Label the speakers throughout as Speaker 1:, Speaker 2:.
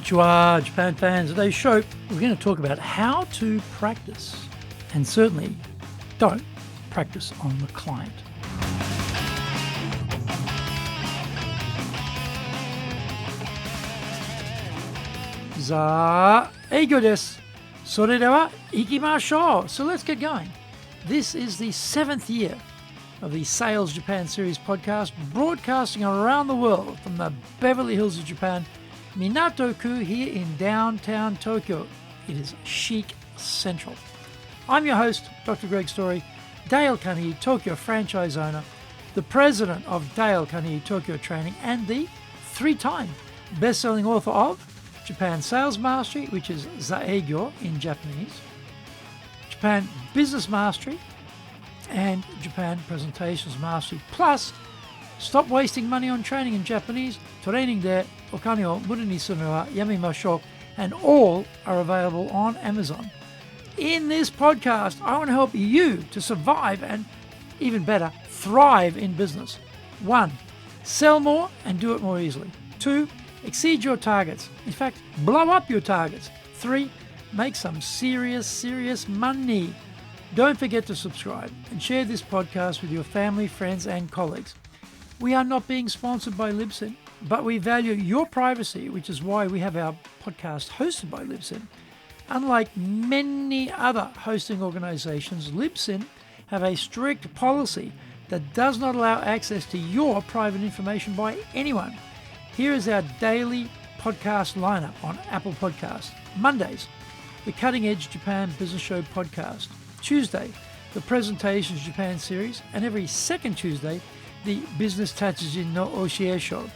Speaker 1: Konnichiwa, Japan fans. Today's show, we're going to talk about how to practice, and certainly don't practice on the client. Eigo desu. それでは行きましょう. So let's get going. This is the 7th year of the Sales Japan Series podcast, broadcasting around the world from the Beverly Hills of Japan, Minato-ku here in downtown Tokyo. It is chic central. I'm your host, Dr. Greg Story, Dale Carnegie Tokyo franchise owner, the president of Dale Carnegie Tokyo Training, and the 3-time best-selling author of Japan Sales Mastery, which is Zaegyo in Japanese, Japan Business Mastery, and Japan Presentations Mastery. Plus, Stop Wasting Money on Training in Japanese, Training de Okane o Mura ni suru no wa yamemashou, and all are available on Amazon. In this podcast, I want to help you to survive and, even better, thrive in business. 1. Sell more and do it more easily. 2. Exceed your targets. In fact, blow up your targets. 3. Make some serious money. Don't forget to subscribe and share this podcast with your family, friends, and colleagues. We are not being sponsored by Libsyn, but we value your privacy, which is why we have our podcast hosted by Libsyn. Unlike many other hosting organizations, Libsyn have a strict policy that does not allow access to your private information by anyone. Here is our daily podcast lineup on Apple Podcasts. Mondays, the Cutting Edge Japan Business Show podcast. Tuesday, the Presentations Japan series, and every second Tuesday, the Business Tatsujin no Oshie Show.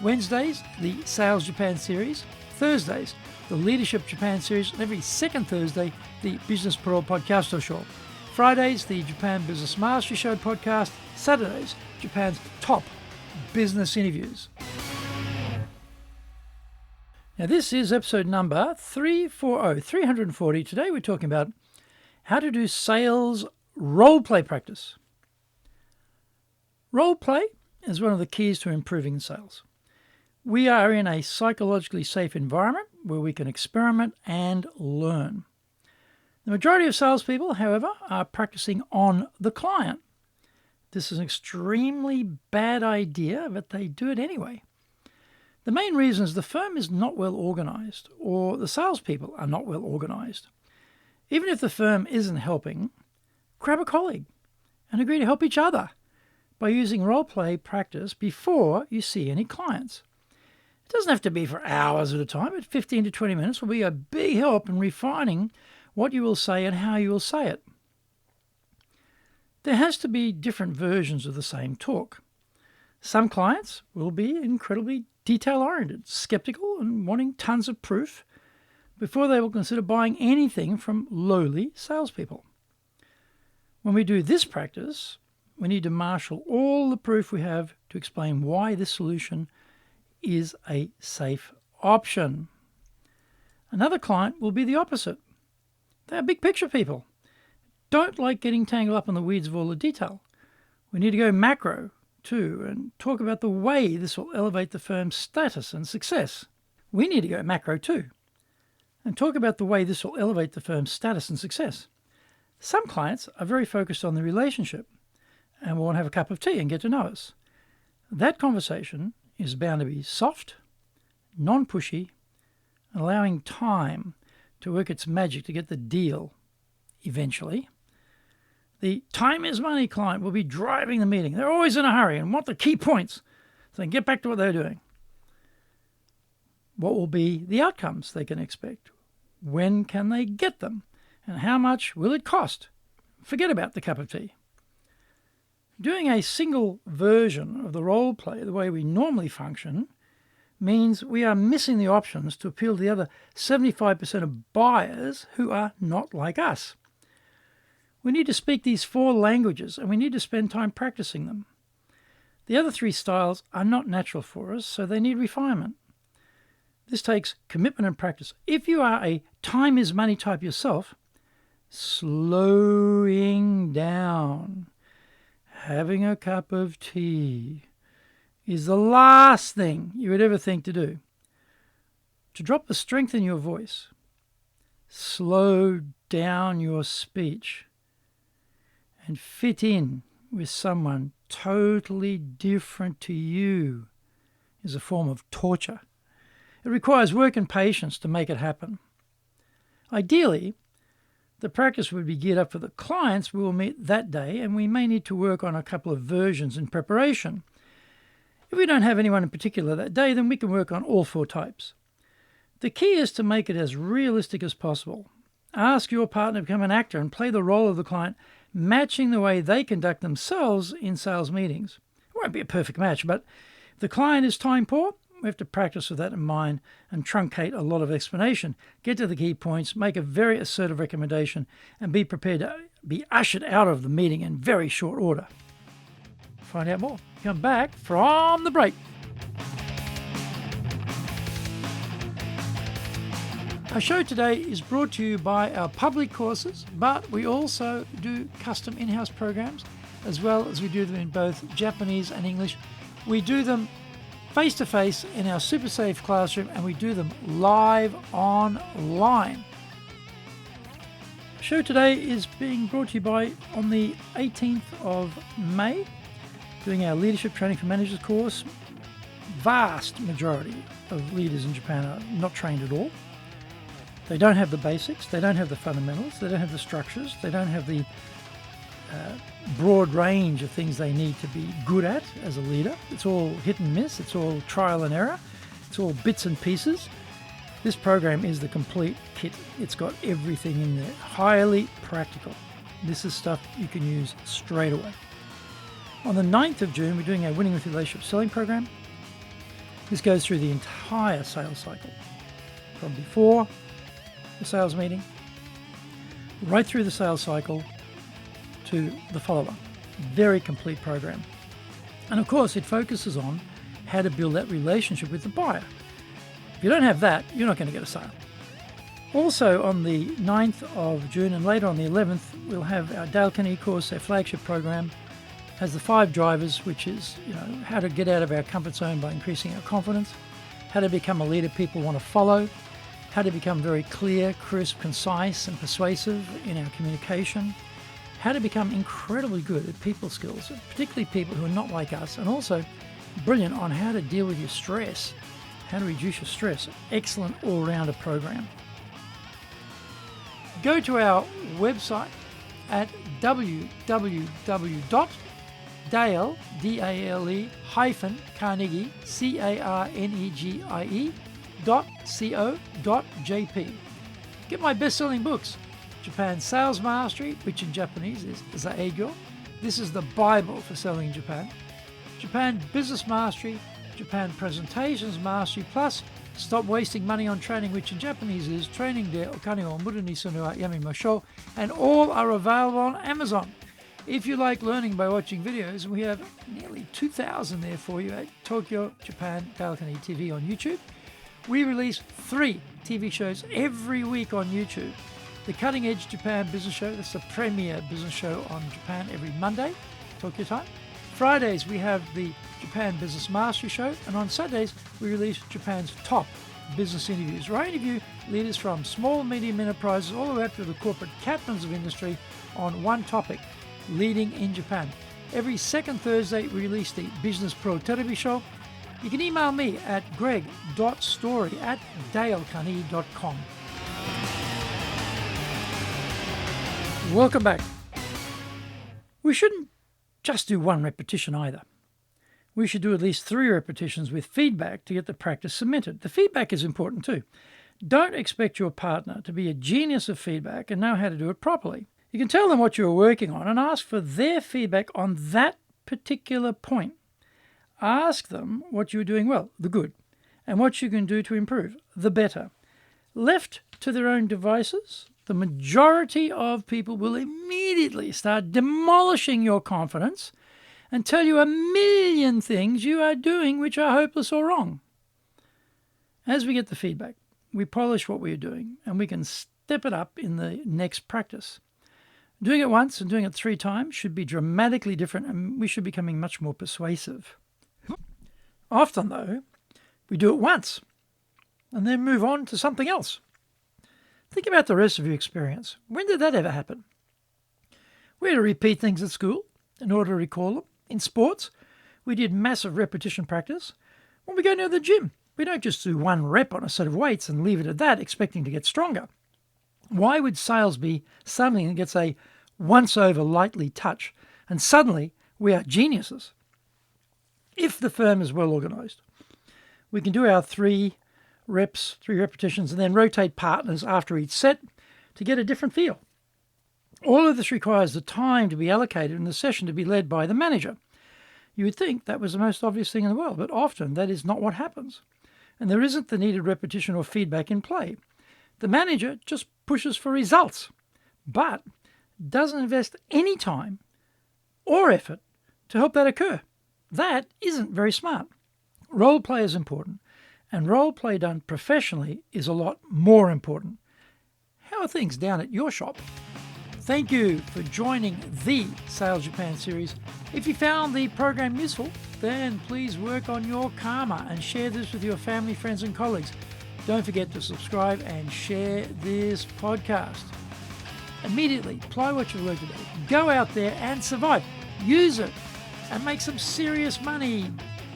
Speaker 1: Wednesdays, the Sales Japan series. Thursdays, the Leadership Japan series, and every second Thursday, the Business Pro Podcast Show. Fridays, the Japan Business Mastery Show podcast. Saturdays, Japan's top business interviews. Now, this is episode number 340. Today we're talking about how to do sales role play practice. Role play is one of the keys to improving sales. We are in a psychologically safe environment where we can experiment and learn. The majority of salespeople, however, are practicing on the client. This is an extremely bad idea, but they do it anyway. The main reason is the firm is not well organized, or the salespeople are not well organized. Even if the firm isn't helping, grab a colleague and agree to help each other by using role-play practice before you see any clients. It doesn't have to be for hours at a time, but 15 to 20 minutes will be a big help in refining what you will say and how you will say it. There has to be different versions of the same talk. Some clients will be incredibly detail-oriented, skeptical, and wanting tons of proof before they will consider buying anything from lowly salespeople. When we do this practice, we need to marshal all the proof we have to explain why this solution is a safe option. Another client will be the opposite. They are big picture people. Don't like getting tangled up in the weeds of all the detail. We need to go macro too and talk about the way this will elevate the firm's status and success. We need to go macro too and talk about the way this will elevate the firm's status and success. Some clients are very focused on the relationship and will want to have a cup of tea and get to know us. That conversation is bound to be soft, non-pushy, and allowing time to work its magic to get the deal eventually. The time is money client will be driving the meeting. They're always in a hurry and want the key points so they can get back to what they're doing. What will be the outcomes they can expect? When can they get them? And how much will it cost? Forget about the cup of tea. Doing a single version of the role play the way we normally function means we are missing the options to appeal to the other 75% of buyers who are not like us. We need to speak these 4 languages, and we need to spend time practicing them. The other 3 styles are not natural for us, so they need refinement. This takes commitment and practice. If you are a time is money type yourself, slowing down, having a cup of tea is the last thing you would ever think to do. to drop the strength in your voice, slow down your speech, and fit in with someone totally different to you is a form of torture. It requires work and patience to make it happen. Ideally, the practice would be geared up for the clients we will meet that day, and we may need to work on a couple of versions in preparation. If we don't have anyone in particular that day, then we can work on all 4 types. The key is to make it as realistic as possible. Ask your partner to become an actor and play the role of the client, matching the way they conduct themselves in sales meetings. It won't be a perfect match, but if the client is time poor, we have to practice with that in mind and truncate a lot of explanation, get to the key points, make a very assertive recommendation, and be prepared to be ushered out of the meeting in very short order. Find out more. Come back from the break. Our show today is brought to you by our public courses, but we also do custom in-house programs, as well as we do them in both Japanese and English. We do them face-to-face in our super safe classroom, and we do them live online. The show today is being brought to you by, on the 18th of May, doing our leadership training for managers course. Vast majority of leaders in Japan are not trained at all. They don't have the basics, they don't have the fundamentals, they don't have the structures, they don't have the broad range of things they need to be good at as a leader. It's all hit and miss, it's all trial and error, it's all bits and pieces. This program is the complete kit. It's got everything in there, highly practical. This is stuff you can use straight away. On the 9th of June, we're doing our Winning with Relationship Selling program. This goes through the entire sales cycle, from before the sales meeting, right through the sales cycle to the follow-up. Very complete program. And of course, it focuses on how to build that relationship with the buyer. If you don't have that, you're not going to get a sale. Also on the 9th of June and later on the 11th, we'll have our Dale Carnegie course, our flagship program, has the 5 drivers, which is, how to get out of our comfort zone by increasing our confidence, how to become a leader people want to follow, how to become very clear, crisp, concise, and persuasive in our communication, how to become incredibly good at people skills, particularly people who are not like us, and also brilliant on how to deal with your stress, how to reduce your stress. Excellent all-rounder program. Go to our website at www.dale, D-A-L-E, -Carnegie, CARNEGIE.co.jp. Get my best-selling books, Japan Sales Mastery, which in Japanese is Zaegyo. This is the Bible for selling in Japan. Japan Business Mastery, Japan Presentations Mastery, plus Stop Wasting Money on Training, which in Japanese is Training de Okane o Muru ni Sunu wa Yamimashou, and all are available on Amazon. If you like learning by watching videos, we have nearly 2,000 there for you at Tokyo, Japan, Dale Carnegie TV on YouTube. We release 3 TV shows every week on YouTube. The Cutting Edge Japan Business Show, that's the premier business show on Japan every Monday, Tokyo time. Fridays, we have the Japan Business Mastery Show, and on Saturdays, we release Japan's top business interviews, where I interview leaders from small, medium enterprises all the way up to the corporate captains of industry on one topic, leading in Japan. Every second Thursday, we release the Business Pro Television Show. You can email me at greg.story@dalecarnegie.com. Welcome back. We shouldn't just do 1 repetition either. We should do at least 3 repetitions with feedback to get the practice cemented. The feedback is important too. Don't expect your partner to be a genius of feedback and know how to do it properly. You can tell them what you're working on and ask for their feedback on that particular point. Ask them what you're doing well, the good, and what you can do to improve, the better. Left to their own devices, the majority of people will immediately start demolishing your confidence and tell you a million things you are doing which are hopeless or wrong. As we get the feedback, we polish what we are doing and we can step it up in the next practice. Doing it once and doing it 3 times should be dramatically different, and we should be becoming much more persuasive. Often, though, we do it once and then move on to something else. Think about the rest of your experience. When did that ever happen? We had to repeat things at school in order to recall them. In sports, we did massive repetition practice. When we go to the gym, we don't just do one rep on a set of weights and leave it at that, expecting to get stronger. Why would sales be something that gets a once-over lightly touch and suddenly we are geniuses? If the firm is well organised, we can do our 3 repetitions, and then rotate partners after each set to get a different feel. All of this requires the time to be allocated and the session to be led by the manager. You would think that was the most obvious thing in the world, but often that is not what happens. And there isn't the needed repetition or feedback in play. The manager just pushes for results, but doesn't invest any time or effort to help that occur. That isn't very smart. Role play is important, and role play done professionally is a lot more important. How are things down at your shop? Thank you for joining the Sales Japan series. If you found the program useful, then please work on your karma and share this with your family, friends, and colleagues. Don't forget to subscribe and share this podcast. Immediately apply what you've learned today. Go out there and survive. Use it and make some serious money.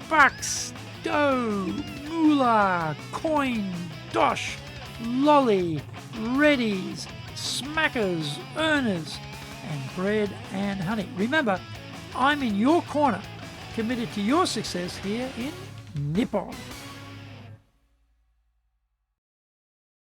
Speaker 1: Bucks, dough, moolah, coin, dosh, lolly, readies, smackers, earners, and bread and honey. Remember, I'm in your corner, committed to your success here in Nippon.